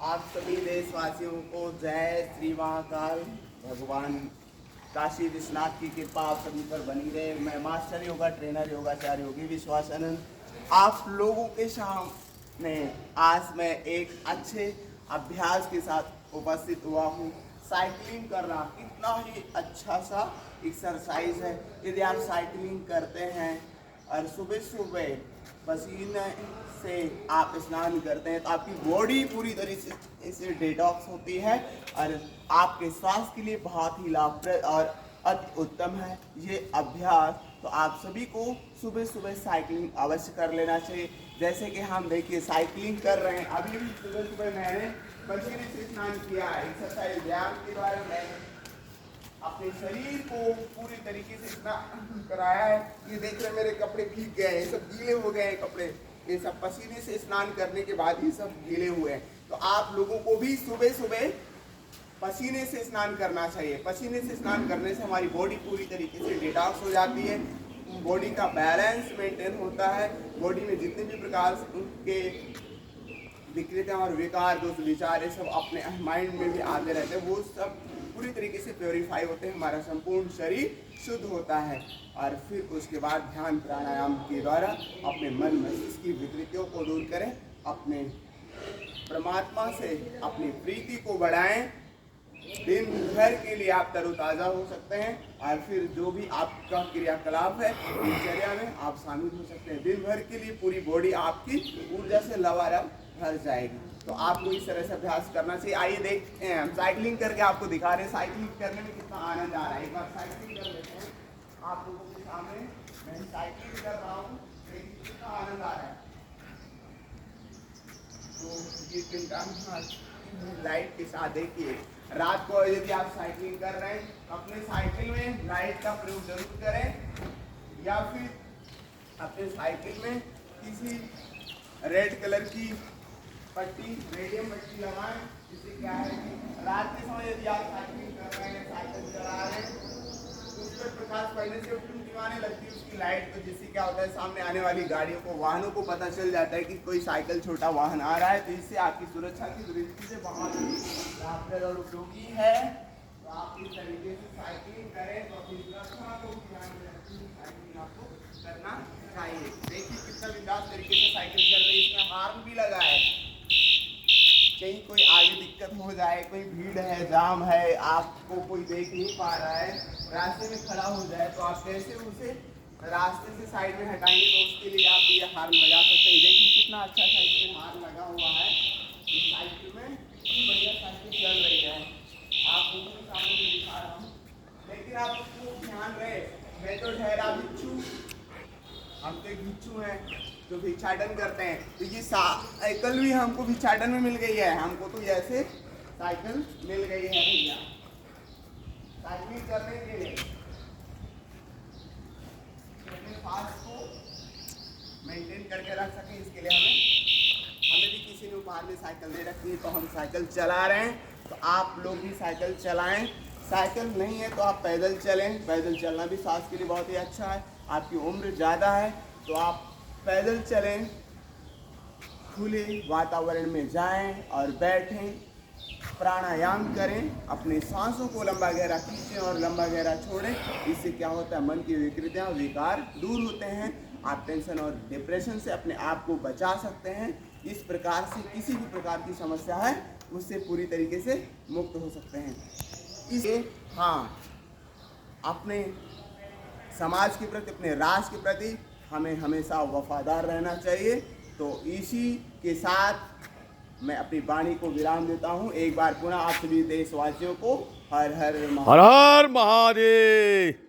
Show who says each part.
Speaker 1: आप सभी देशवासियों को जय श्री महाकाल। भगवान काशी विश्वनाथ की कृपा आप सभी पर बनी रहे। मैं मास्टर योगा ट्रेनर योगाचार्य योगी विश्वासानंद आप लोगों के सामने आज मैं एक अच्छे अभ्यास के साथ उपस्थित हुआ हूँ। साइकिलिंग करना कितना ही अच्छा सा एक्सरसाइज है। यदि आप साइकिलिंग करते हैं और सुबह सुबह पसीने से आप स्नान करते हैं तो आपकी बॉडी पूरी तरीके से डिटॉक्स होती है और आपके स्वास्थ्य के लिए बहुत ही लाभप्रद और अति उत्तम है ये अभ्यास। तो आप सभी को सुबह सुबह साइकिलिंग अवश्य कर लेना चाहिए। जैसे कि हम देखिए साइकिलिंग कर रहे हैं, अभी भी सुबह सुबह मैंने पसीने से स्नान किया है। एक्सरसाइज व्यायाम के द्वारा मैंने अपने शरीर को पूरी तरीके से इतना कराया है। ये देख रहे मेरे कपड़े भीग गए हैं, सब गीले हो गए हैं कपड़े, ये सब पसीने से स्नान करने के बाद ही सब गीले हुए हैं। तो आप लोगों को भी सुबह सुबह पसीने से स्नान करना चाहिए। पसीने से स्नान करने से हमारी बॉडी पूरी तरीके से डिटॉक्स हो जाती है, बॉडी का बैलेंस मेंटेन होता है। बॉडी में जितने भी प्रकार के विकृतियाँ और विकार दोष विचार ये सब अपने माइंड में भी आते रहते हैं, वो सब पूरी तरीके से प्योरीफाई होते हैं। हमारा संपूर्ण शरीर शुद्ध होता है और फिर उसके बाद ध्यान प्राणायाम के द्वारा अपने मन मस्तिष्क की विकृतियों को दूर करें, अपने परमात्मा से अपनी प्रीति को बढ़ाएं। दिन भर के लिए आप तरोताज़ा हो सकते हैं और फिर जो भी आपका क्रियाकलाप है दिनचर्या में आप शामिल हो सकते हैं। दिन भर के लिए पूरी बॉडी आपकी ऊर्जा से लबालब भर जाएगी। तो आपको इस तरह से अभ्यास करना चाहिए। आइए देखते हैं, हम साइकिलिंग करके आपको दिखा रहे हैं साइकिलिंग करने में कितना आनंद आ रहा है। एक बार साइकिलिंग कर लेते हैं आप लोगों के सामने। मैं साइकिलिंग कर रहा हूँ, कितना आनंद आ रहा है। तो ये दिन लाइट के साथ देखिए, रात को यदि आप साइकिलिंग कर रहे हैं अपने साइकिल में लाइट का प्रयोग जरूर करें, या फिर अपने साइकिल में किसी रेड कलर की पट्टी, रेडियम पट्टी लगाएं। इससे क्या है कि रात के समय यदि आप साइकिलिंग कर रहे हैं, साइकिल चला रहे हैं, तो उस पर प्रकाश पड़ने से टिमटिमाने लगती है उसकी लाइट। तो जिससे क्या होता है, सामने आने वाली गाड़ियों को, वाहनों को पता चल जाता है कि कोई साइकिल छोटा वाहन आ रहा है। तो इससे आपकी सुरक्षा की दृष्टि से बहुत ही लाभप्रद और उपयोगी है। तो आप इस तरीके से साइकिलिंग करें तो अपनी सुरक्षा को ध्यान में रखते हुए साइकिलिंग आपको करना चाहिए। देखिए कितना विकास तरीके से साइकिल चल रही है, इसमें हार्न भी लगा है। कहीं कोई आगे दिक्कत हो जाए, कोई भीड़ है, जाम है, आपको कोई देख नहीं पा रहा है, रास्ते में खड़ा हो जाए, तो आप कैसे उसे रास्ते से साइड में हटाएंगे। तो उसके लिए आप ये हार्न लगा सकते हैं। देखिए कितना अच्छा साइकिल में हार्न लगा हुआ है। इस साइकिल में कितनी बढ़िया साइकिल चल रही है, आप लोगों के सामने में दिखा रहा हूँ। लेकिन आप उसको ध्यान रहे, मैं तो ठहरा भिक्षु, हम तो एक भिक्षु हैं जो भिक्षाटन करते हैं। तो ये साइकिल भी हमको भिक्षाटन में मिल गई है, हमको तो ऐसे साइकिल मिल गई है भैया साइकिलिंग करने के लिए। अपने फास्ट को मेंटेन करके रख सकें, इसके लिए हमें भी किसी ने उपहार में साइकिल दे रखी है, तो हम साइकिल चला रहे हैं। तो आप लोग भी साइकिल चलाएं। साइकिल नहीं है तो आप पैदल चलें, पैदल चलना भी स्वास्थ्य के लिए बहुत ही अच्छा है। आपकी उम्र ज़्यादा है तो आप पैदल चलें, खुले वातावरण में जाएं और बैठें, प्राणायाम करें, अपने सांसों को लंबा गहरा खींचें और लंबा गहरा छोड़ें। इससे क्या होता है, मन की विकृतियाँ विकार दूर होते हैं। आप टेंशन और डिप्रेशन से अपने आप को बचा सकते हैं। इस प्रकार से किसी भी प्रकार की समस्या है उससे पूरी तरीके से मुक्त हो सकते हैं। इसलिए हाँ, अपने समाज के प्रति, अपने राष्ट्र के प्रति हमें हमेशा वफादार रहना चाहिए। तो इसी के साथ मैं अपनी वाणी को विराम देता हूँ। एक बार पुनः आप सभी देशवासियों को हर हर
Speaker 2: हर हर महादेव।